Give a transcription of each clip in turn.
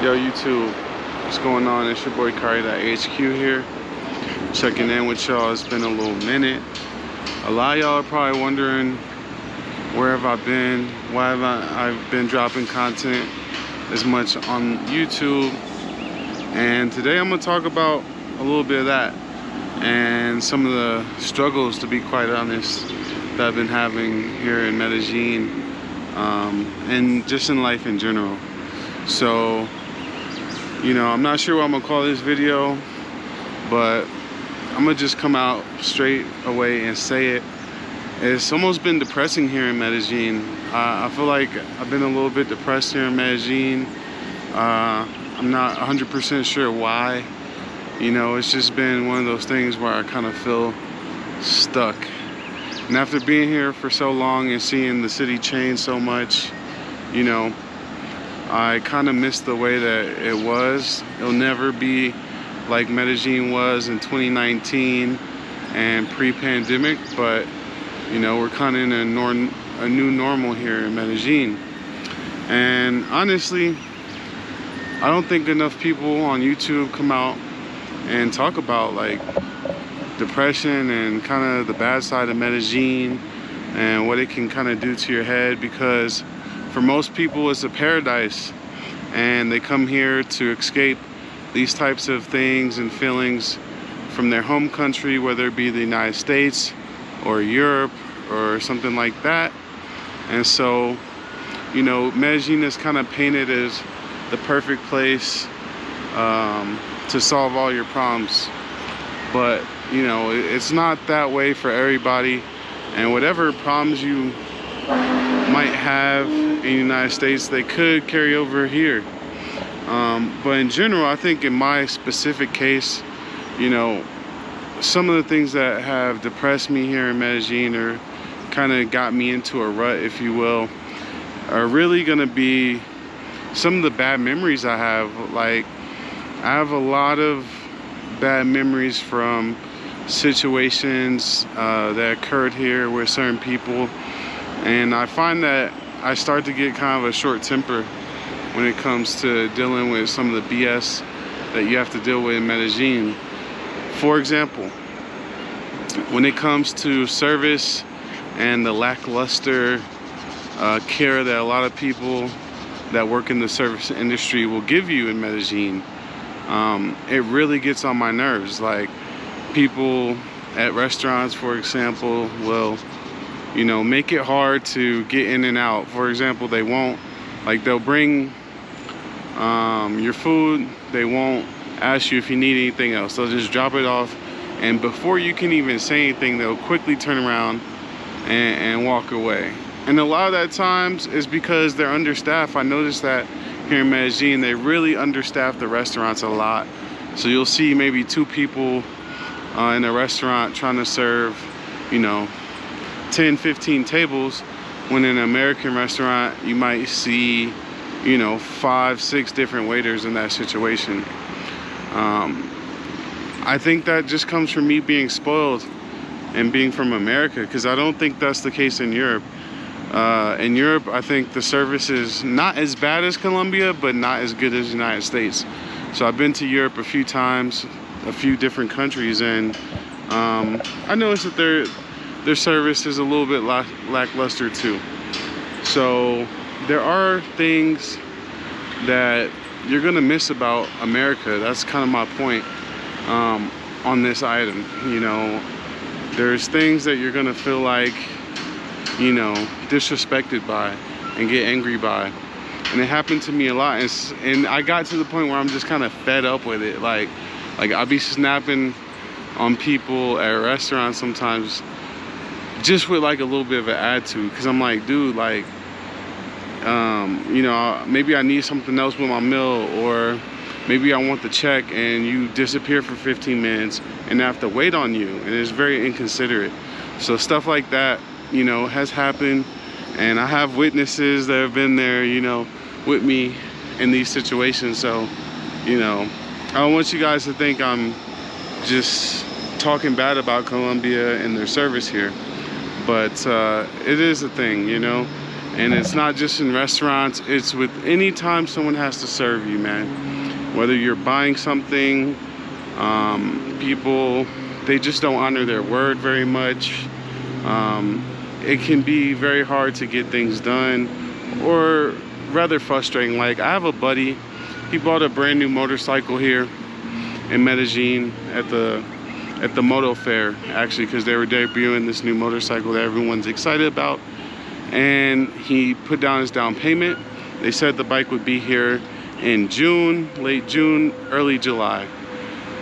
Yo, YouTube, what's going on? It's your boy Kari, 𝐥𝐤𝐤 here. Checking in with y'all. It's been a little minute. A lot of y'all are probably wondering, where have I been? Why have I've been dropping content as much on YouTube? And today I'm gonna talk about a little bit of that and some of the struggles, to be quite honest, that I've been having here in Medellin, and just in life in general. So, you know, I'm not sure what I'm gonna call this video, but I'm gonna just come out straight away and say it. It's almost been depressing here in Medellin. I feel like I've been a little bit depressed here in Medellin. I'm not 100% sure why. You know, it's just been one of those things where I kind of feel stuck. And after being here for so long and seeing the city change so much, you know, I kind of miss the way that it was. It'll never be like Medellin was in 2019 and pre-pandemic, but you know, we're kind of in a new normal here in Medellin. And honestly, I don't think enough people on YouTube come out and talk about like depression and kind of the bad side of Medellin and what it can kind of do to your head, because for most people it's a paradise and they come here to escape these types of things and feelings from their home country, whether it be the United States or Europe or something like that. And so, you know, Medellin is kind of painted as the perfect place to solve all your problems. But, you know, it's not that way for everybody. And whatever problems you might have in the United States, they could carry over here. But in general, I think in my specific case, you know, some of the things that have depressed me here in Medellin, or kind of got me into a rut, if you will, are really gonna be some of the bad memories I have. Like, I have a lot of bad memories from situations that occurred here with certain people, and I find that I start to get kind of a short temper when it comes to dealing with some of the BS that you have to deal with in Medellin. For example, when it comes to service and the lackluster care that a lot of people that work in the service industry will give you in Medellin, it really gets on my nerves. Like, people at restaurants, for example, will, you know, make it hard to get in and out. For example, they won't, like, they'll bring your food, they won't ask you if you need anything else. They'll just drop it off, and before you can even say anything, they'll quickly turn around and walk away. And a lot of that times is because they're understaffed. I noticed that here in Medellin, they really understaff the restaurants a lot. So you'll see maybe 2 people in a restaurant trying to serve, you know, 10, 15 tables, when in an American restaurant, you might see, you know, 5, 6 different waiters in that situation. I think that just comes from me being spoiled and being from America, because I don't think that's the case in Europe. In Europe, I think the service is not as bad as Colombia, but not as good as the United States. So I've been to Europe a few times, a few different countries, and I noticed that their service is a little bit lackluster too. So there are things that you're gonna miss about America. That's kind of my point on this item. You know, there's things that you're gonna feel like, you know, disrespected by and get angry by. And it happened to me a lot, and I got to the point where I'm just kind of fed up with it. Like I'll be snapping on people at restaurants sometimes just with like a little bit of an attitude, because I'm like, dude, like, you know, maybe I need something else with my meal, or maybe I want the check, and you disappear for 15 minutes and I have to wait on you, and it's very inconsiderate. So stuff like that, you know, has happened, and I have witnesses that have been there, you know, with me in these situations. So, you know, I don't want you guys to think I'm just talking bad about Colombia and their service here, but it is a thing, you know. And it's not just in restaurants, it's with any time someone has to serve you, man. Whether you're buying something, people, they just don't honor their word very much. It can be very hard to get things done, or rather frustrating. Like, I have a buddy, he bought a brand new motorcycle here in Medellin at the Moto fair, actually, because they were debuting this new motorcycle that everyone's excited about. And he put down his down payment. They said the bike would be here in June, late June, early July.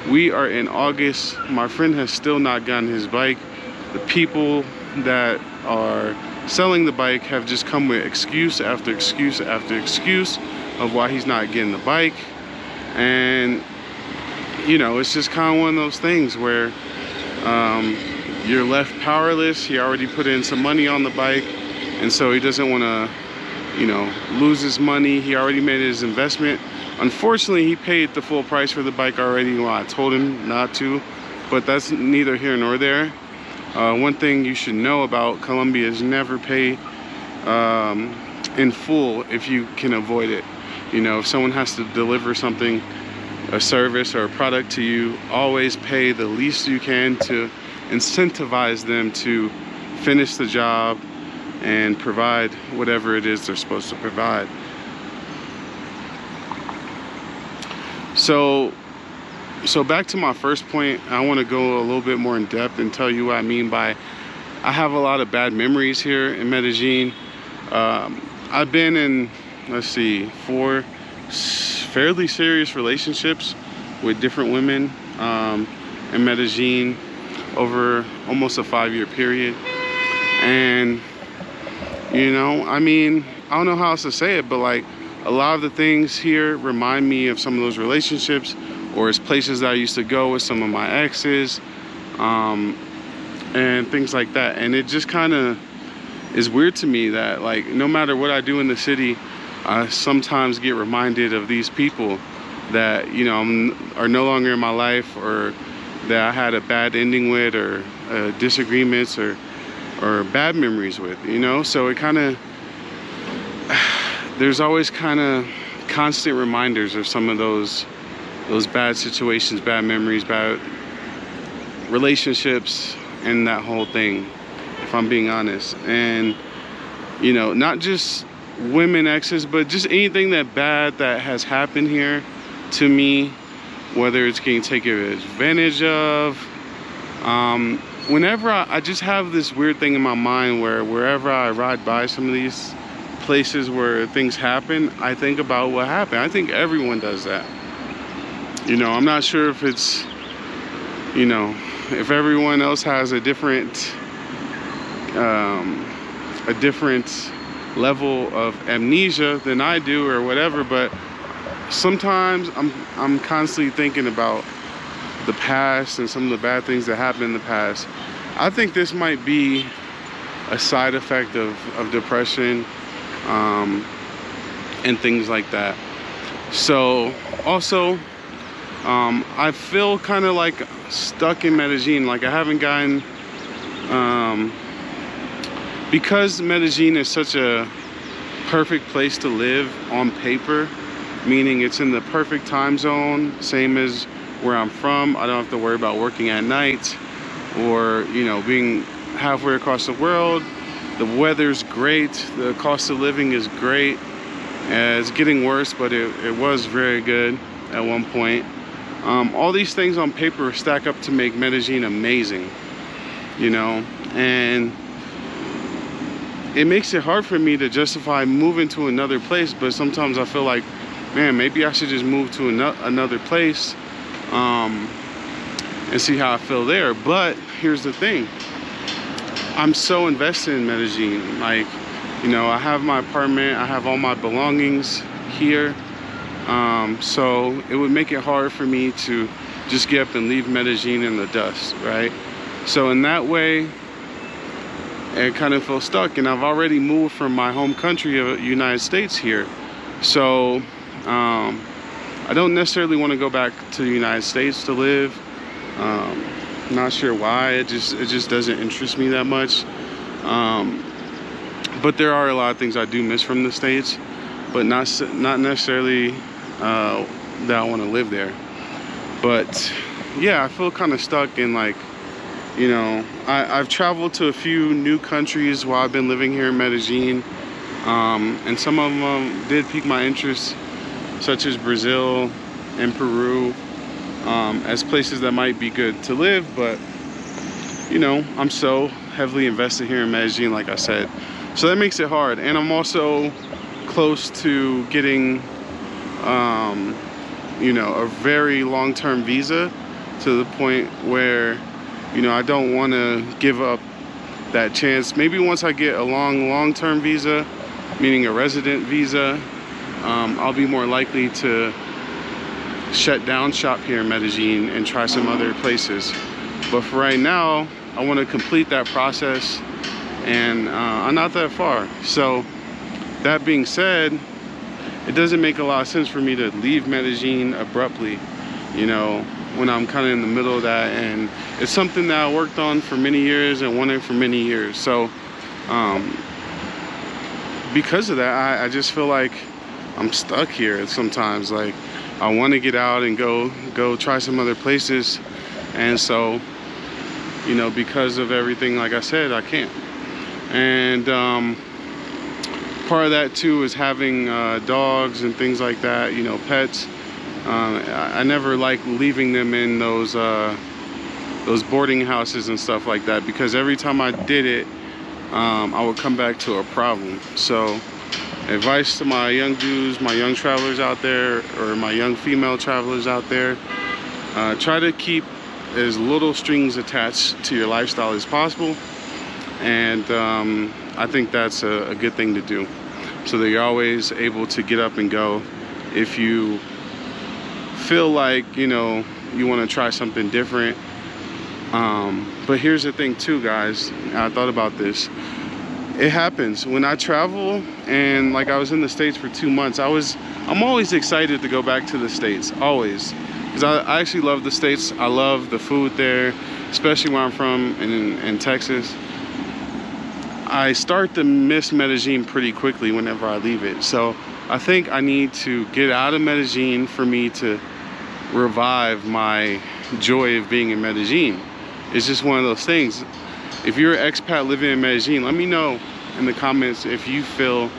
We are in August. My friend has still not gotten his bike. The people that are selling the bike have just come with excuse after excuse after excuse of why he's not getting the bike. And you know, it's just kind of one of those things where you're left powerless. He already put in some money on the bike, and so he doesn't want to, you know, lose his money. He already made his investment. Unfortunately, he paid the full price for the bike already. Well, I told him not to, but that's neither here nor there. One thing you should know about Colombia is never pay in full if you can avoid it. You know, if someone has to deliver something, a service or a product to you, always pay the least you can to incentivize them to finish the job and provide whatever it is they're supposed to provide. So back to my first point, I want to go a little bit more in depth and tell you what I mean by I have a lot of bad memories here in Medellin. I've been in, let's see, 4 fairly serious relationships with different women in Medellin over almost a 5-year period. And you know, I mean, I don't know how else to say it, but like a lot of the things here remind me of some of those relationships, or it's places that I used to go with some of my exes, and things like that. And it just kind of is weird to me that, like, no matter what I do in the city, I sometimes get reminded of these people that, you know, are no longer in my life, or that I had a bad ending with, or disagreements, or bad memories with, you know. So it kind of, there's always kind of constant reminders of some of those bad situations, bad memories, bad relationships, and that whole thing, if I'm being honest. And you know, not just women exes, but just anything that bad that has happened here to me, whether it's getting taken advantage of. Whenever I just have this weird thing in my mind where wherever I ride by some of these places where things happen, I think about what happened. I think everyone does that. You know, I'm not sure if it's, you know, if everyone else has a different level of amnesia than I do or whatever, but sometimes I'm constantly thinking about the past and some of the bad things that happened in the past. I think this might be a side effect of depression and things like that. So also, I feel kind of like stuck in Medellin. Like I haven't gotten, because Medellin is such a perfect place to live on paper, meaning it's in the perfect time zone, same as where I'm from. I don't have to worry about working at night or, you know, being halfway across the world. The weather's great, the cost of living is great. It's getting worse, but it was very good at one point. All these things on paper stack up to make Medellin amazing, you know, and it makes it hard for me to justify moving to another place. But sometimes I feel like, man, maybe I should just move to another place and see how I feel there. But here's the thing, I'm so invested in Medellin. Like, you know, I have my apartment, I have all my belongings here, so it would make it hard for me to just get up and leave Medellin in the dust, right? So in that way, it kind of feels stuck. And I've already moved from my home country of the United States here, so I don't necessarily want to go back to the United States to live. Not sure why. It just doesn't interest me that much. But there are a lot of things I do miss from the States, but not necessarily that I want to live there. But yeah, I feel kind of stuck in, like, you know, I've traveled to a few new countries while I've been living here in Medellin, and some of them did pique my interest, such as Brazil and Peru, as places that might be good to live. But you know, I'm so heavily invested here in Medellin, like I said, so that makes it hard. And I'm also close to getting you know, a very long-term visa, to the point where, you know, I don't want to give up that chance. Maybe once I get a long-term visa, meaning a resident visa, I'll be more likely to shut down shop here in Medellin and try some other places. But for right now, I want to complete that process, and I'm not that far. So that being said, it doesn't make a lot of sense for me to leave Medellin abruptly, you know, when I'm kind of in the middle of that. And it's something that I worked on for many years and wanted for many years. So because of that, I just feel like I'm stuck here sometimes. Like, I want to get out and go try some other places, and so, you know, because of everything, like I said, I can't. And part of that too is having dogs and things like that, you know, pets. I never like leaving them in those boarding houses and stuff like that, because every time I did it, I would come back to a problem. So advice to my young dudes, my young travelers out there, or my young female travelers out there, try to keep as little strings attached to your lifestyle as possible. And I think that's a good thing to do, so that you're always able to get up and go if you feel like, you know, you want to try something different. But here's the thing too, guys, I thought about this. It happens when I travel, and like I was in the States for 2 months, I'm always excited to go back to the States, always, because I actually love the States. I love the food there, especially where I'm from in Texas. I start to miss Medellin pretty quickly whenever I leave it. So I think I need to get out of Medellin for me to revive my joy of being in Medellin. It's just one of those things. If you're an expat living in Medellin, let me know in the comments if you feel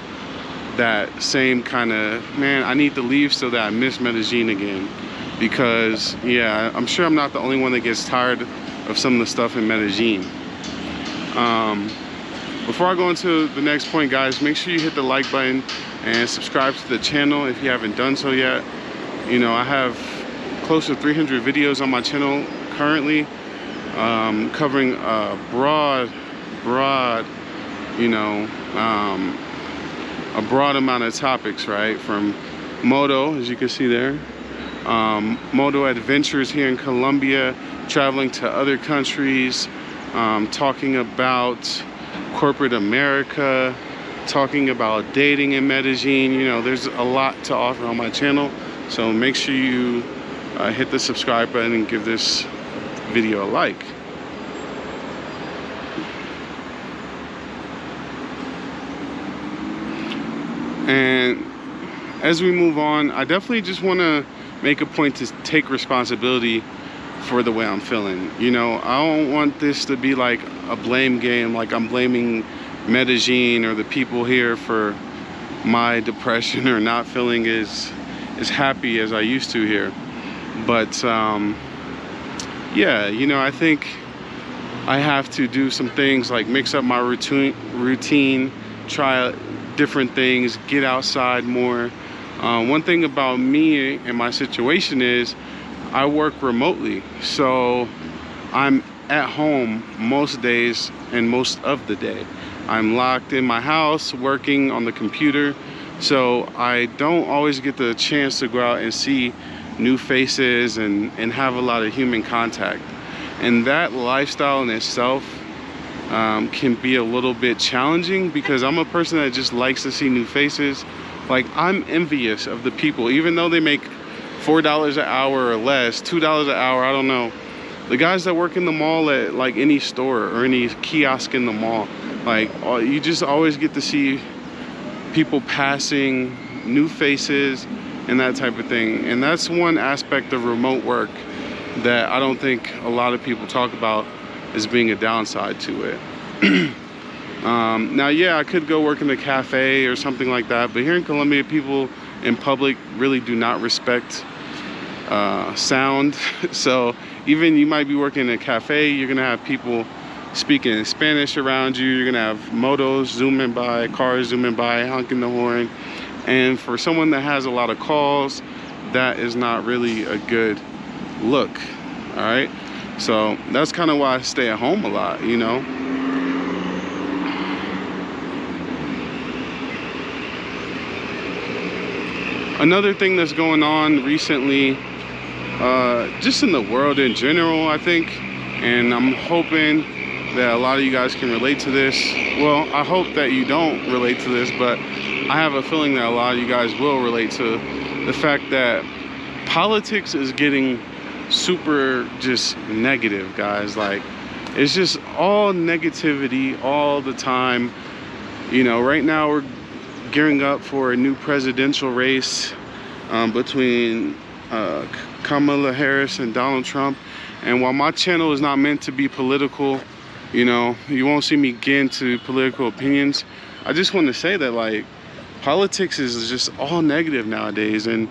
that same kind of, man, I need to leave so that I miss Medellin again. Because yeah, I'm sure I'm not the only one that gets tired of some of the stuff in Medellin. Before I go into the next point, guys, make sure you hit the like button and subscribe to the channel if you haven't done so yet. You know, I have close to 300 videos on my channel currently, covering a broad, you know, a broad amount of topics, right? From Moto, as you can see there, Moto adventures here in Colombia, traveling to other countries, talking about corporate America, talking about dating in Medellin. You know, there's a lot to offer on my channel, so make sure you hit the subscribe button and give this video a like. And as we move on, I definitely just want to make a point to take responsibility for the way I'm feeling. You know, I don't want this to be like a blame game, like I'm blaming Medellin or the people here for my depression or not feeling as happy as I used to here. But yeah, you know, I think I have to do some things like mix up my routine, try different things, get outside more. One thing about me and my situation is I work remotely, so I'm at home most days and most of the day. I'm locked in my house working on the computer, so I don't always get the chance to go out and see new faces and have a lot of human contact. And that lifestyle in itself can be a little bit challenging, because I'm a person that just likes to see new faces. Like, I'm envious of the people, even though they make $4 an hour or less, $2 an hour, I don't know. The guys that work in the mall at like any store or any kiosk in the mall, Like, you just always get to see people passing, new faces, and that type of thing. And that's one aspect of remote work that I don't think a lot of people talk about as being a downside to it. Now, yeah, I could go work in a cafe or something like that, but here in Colombia, people in public really do not respect sound. So even you might be working in a cafe, you're gonna have people speaking in Spanish around you. You're gonna have motos zooming by, cars zooming by, honking the horn. And for someone that has a lot of calls, that is not really a good look. All right, so that's kind of why I stay at home a lot, you know. Another thing that's going on recently, just in the world in general, I think, and I'm hoping that a lot of you guys can relate to this. Well, I hope that you don't relate to this, but I have a feeling that a lot of you guys will relate to the fact that politics is getting super just negative, guys. Like, it's just all negativity all the time. You know, right now we're gearing up for a new presidential race between Kamala Harris and Donald Trump. And while my channel is not meant to be political, you know, you won't see me get into political opinions. I just want to say that, like, politics is just all negative nowadays. And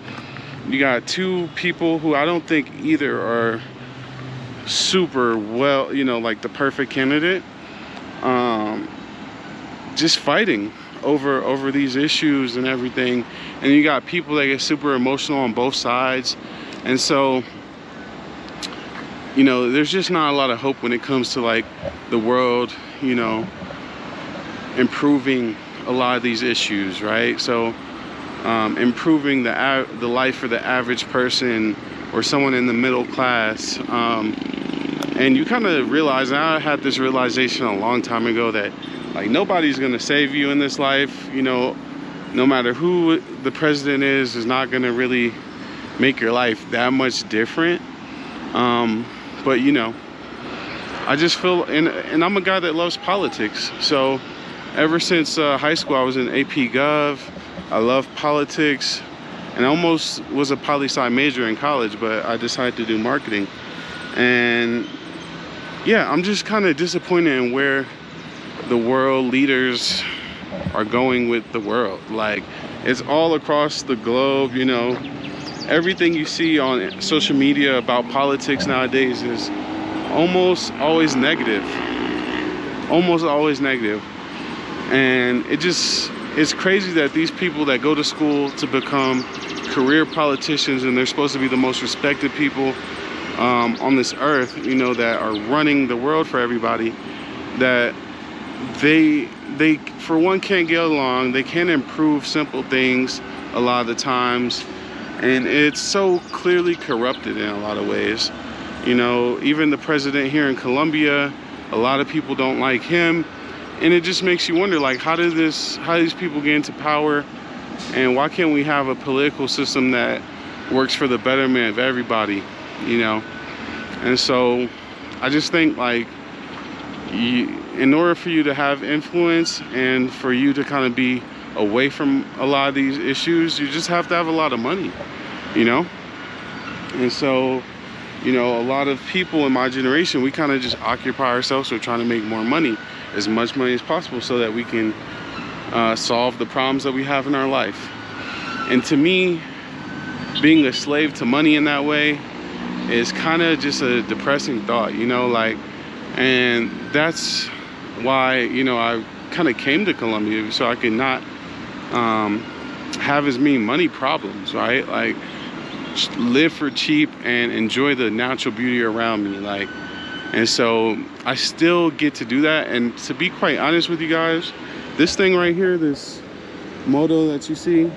you got two people who I don't think either are super well, you know, like the perfect candidate, just fighting over these issues and everything. And you got people that get super emotional on both sides. And so, you know, there's just not a lot of hope when it comes to, like, the world, you know, improving a lot of these issues, right? So improving the life for the average person or someone in the middle class. And you kind of realize, I had this realization a long time ago, that, like, nobody's gonna save you in this life. You know, no matter who the president is not gonna really make your life that much different. But, you know, I just feel, and I'm a guy that loves politics. So ever since high school, I was in AP Gov. I love politics, and I almost was a poli-sci major in college, but I decided to do marketing. And yeah, I'm just kind of disappointed in where the world leaders are going with the world. Like, it's all across the globe, you know. Everything you see on social media about politics nowadays is almost always negative. Almost always negative. And it's crazy that these people that go to school to become career politicians, and they're supposed to be the most respected people on this earth, you know, that are running the world for everybody, that they for one can't get along. They can't improve simple things a lot of the times. And it's so clearly corrupted in a lot of ways. You know, even the president here in Colombia, a lot of people don't like him. And it just makes you wonder, like, how do these people get into power? And why can't we have a political system that works for the betterment of everybody, you know? And so I just think, like, in order for you to have influence and for you to kind of be away from a lot of these issues, you just have to have a lot of money, you know? And so, you know, a lot of people in my generation, we kind of just occupy ourselves with trying to make more money, as much money as possible, so that we can solve the problems that we have in our life. And to me, being a slave to money in that way is kind of just a depressing thought, you know, like, and that's why, you know, I kind of came to Colombia, so I could not have as many money problems, right? Like, live for cheap and enjoy the natural beauty around me, like. And so I still get to do that. And to be quite honest with you guys, this thing right here, this Moto that you see,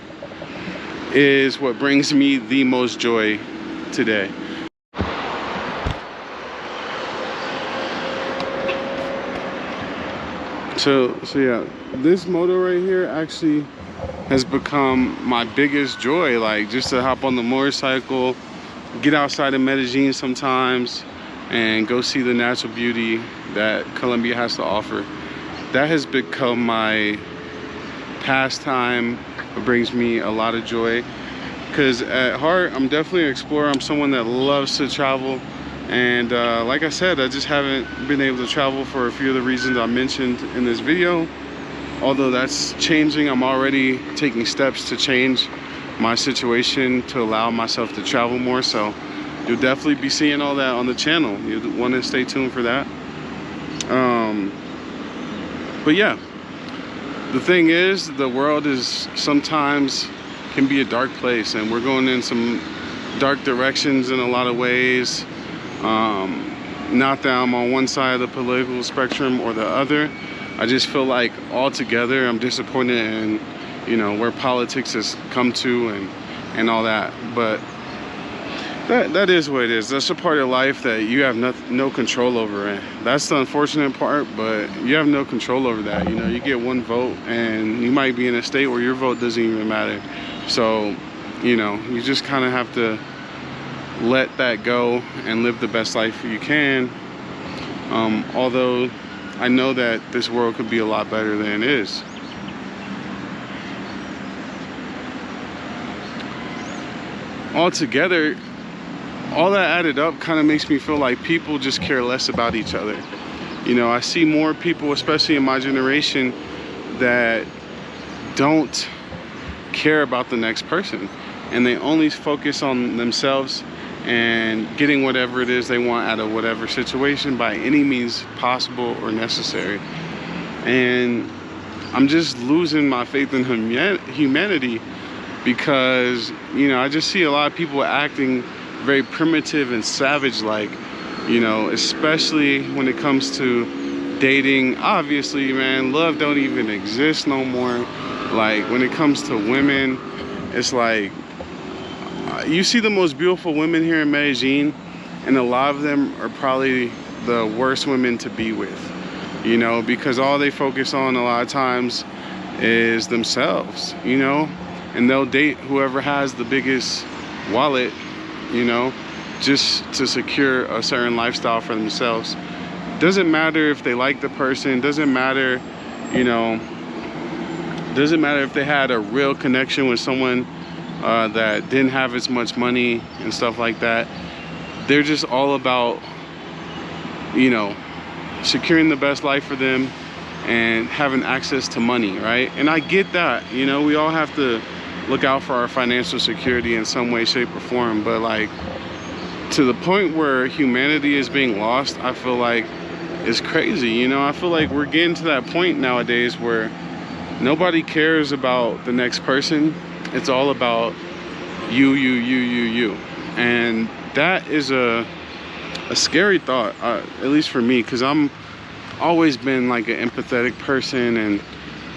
is what brings me the most joy today. So yeah, this Moto right here actually has become my biggest joy. Like, just to hop on the motorcycle, get outside of Medellin sometimes, and go see the natural beauty that Colombia has to offer. that has become my pastime. It brings me a lot of joy, because at heart I'm definitely an explorer. I'm someone that loves to travel, and like I said, I just haven't been able to travel for a few of the reasons I mentioned in this video. Although that's changing, I'm already taking steps to change my situation to allow myself to travel more. So you'll definitely be seeing all that on the channel. You want to stay tuned for that. But yeah, the thing is, the world is sometimes can be a dark place, and we're going in some dark directions in a lot of ways. Not that I'm on one side of the political spectrum or the other. I just feel like altogether I'm disappointed in, you know, where politics has come to and all that. But that is what it is. That's a part of life that you have no control over. And that's the unfortunate part, but you have no control over that. You know, you get one vote and you might be in a state where your vote doesn't even matter. So, you know, you just kind of have to let that go and live the best life you can. Although I know that this world could be a lot better than it is. Altogether, all that added up kind of makes me feel like people just care less about each other. You know, I see more people, especially in my generation, that don't care about the next person, and they only focus on themselves and getting whatever it is they want out of whatever situation by any means possible or necessary. And I'm just losing my faith in humanity, because, you know, I just see a lot of people acting very primitive and savage-like, you know, especially when it comes to dating. Obviously, man, love don't even exist no more. Like, when it comes to women, it's like, you see the most beautiful women here in Medellin, and a lot of them are probably the worst women to be with, you know, because all they focus on a lot of times is themselves, you know, and they'll date whoever has the biggest wallet, you know, just to secure a certain lifestyle for themselves. Doesn't matter if they like the person, doesn't matter, you know, doesn't matter if they had a real connection with someone that didn't have as much money and stuff like that. They're just all about, you know, securing the best life for them and having access to money, right? And I get that, you know, we all have to look out for our financial security in some way, shape, or form, but like, to the point where humanity is being lost, I feel like it's crazy. You know, I feel like we're getting to that point nowadays where nobody cares about the next person. It's all about you. And that is a scary thought, at least for me, because I'm always been like an empathetic person, and,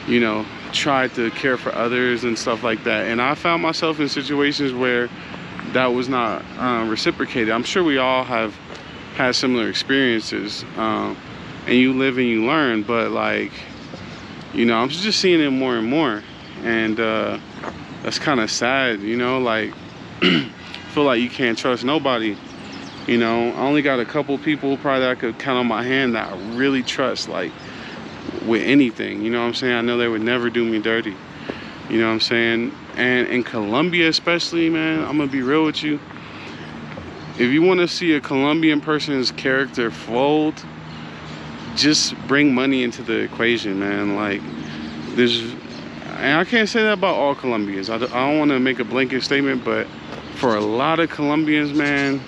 you know, tried to care for others and stuff like that. And I found myself in situations where that was not reciprocated. I'm sure we all have had similar experiences, and you live and you learn, but like, you know, I'm just seeing it more and more, and that's kind of sad, you know, like, feel like you can't trust nobody. You know, I only got a couple people probably that I could count on my hand that I really trust, like, with anything, you know what I'm saying? I know they would never do me dirty, you know what I'm saying? And in Colombia especially, man, I'm gonna be real with you. If you want to see a Colombian person's character fold, just bring money into the equation, man. Like, and I can't say that about all Colombians. I don't want to make a blanket statement, but for a lot of Colombians, man,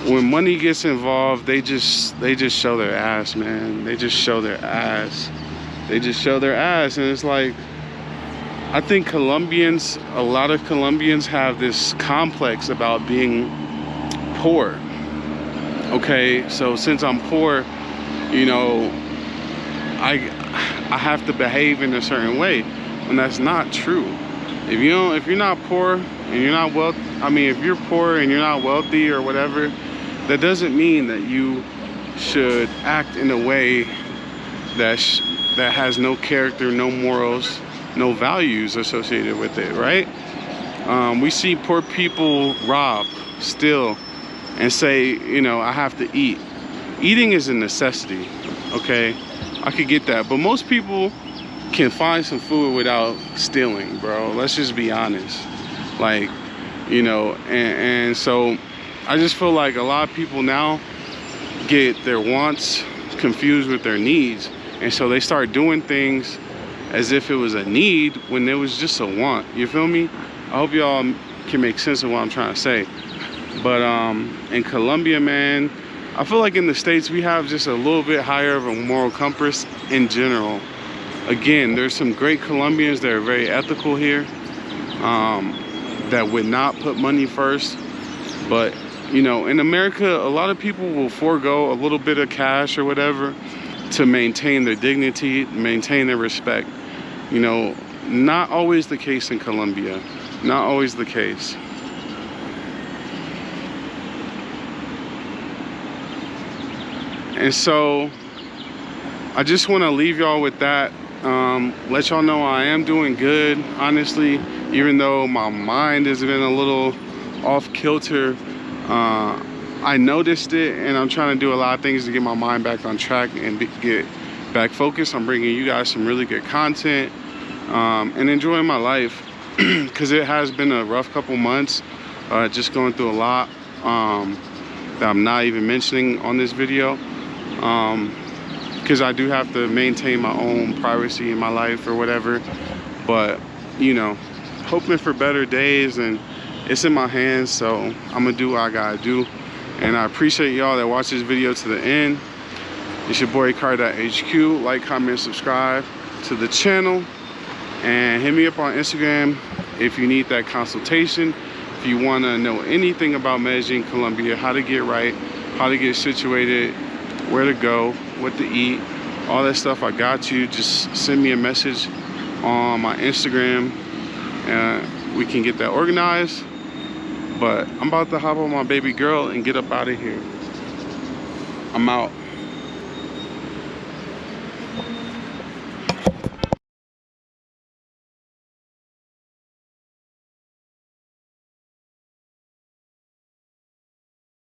when money gets involved, they just show their ass, man. They just show their ass. They just show their ass, and it's like, I think Colombians, a lot of Colombians have this complex about being poor. Okay, so since I'm poor, you know, I have to behave in a certain way, and that's not true. If you're not poor and you're not if you're poor and you're not wealthy or whatever, that doesn't mean that you should act in a way that has no character, no morals, no values associated with it, right? We see poor people rob, steal, and say, you know, I have to eat. Eating is a necessity. okay, I could get that. But most people can find some food without stealing, bro. Let's just be honest. Like, you know, and so I just feel like a lot of people now get their wants confused with their needs, and so they start doing things as if it was a need when it was just a want. You feel me? I hope y'all can make sense of what I'm trying to say. But in Colombia, man, I feel like in the States we have just a little bit higher of a moral compass in general. Again, there's some great Colombians that are very ethical here, that would not put money first. But you know, in America, a lot of people will forego a little bit of cash or whatever to maintain their dignity, maintain their respect. You know, not always the case in Colombia. Not always the case. And so I just want to leave y'all with that. Let y'all know I am doing good, honestly, even though my mind has been a little off kilter. I noticed it, and I'm trying to do a lot of things to get my mind back on track and get back focused. I'm bringing you guys some really good content, and enjoying my life, because it has been a rough couple months, just going through a lot that I'm not even mentioning on this video, because I do have to maintain my own privacy in my life or whatever. But you know, hoping for better days, and it's in my hands, so I'm gonna do what I gotta do. And I appreciate y'all that watch this video to the end. It's your boy 𝐦𝐨𝐬𝐞. Like, comment, subscribe to the channel, and hit me up on Instagram if you need that consultation. If you want to know anything about Medellin, Colombia, how to get right, how to get situated, where to go, what to eat, all that stuff, I got you. Just send me a message on my Instagram and we can get that organized. But I'm about to hop on my baby girl and get up out of here. I'm out.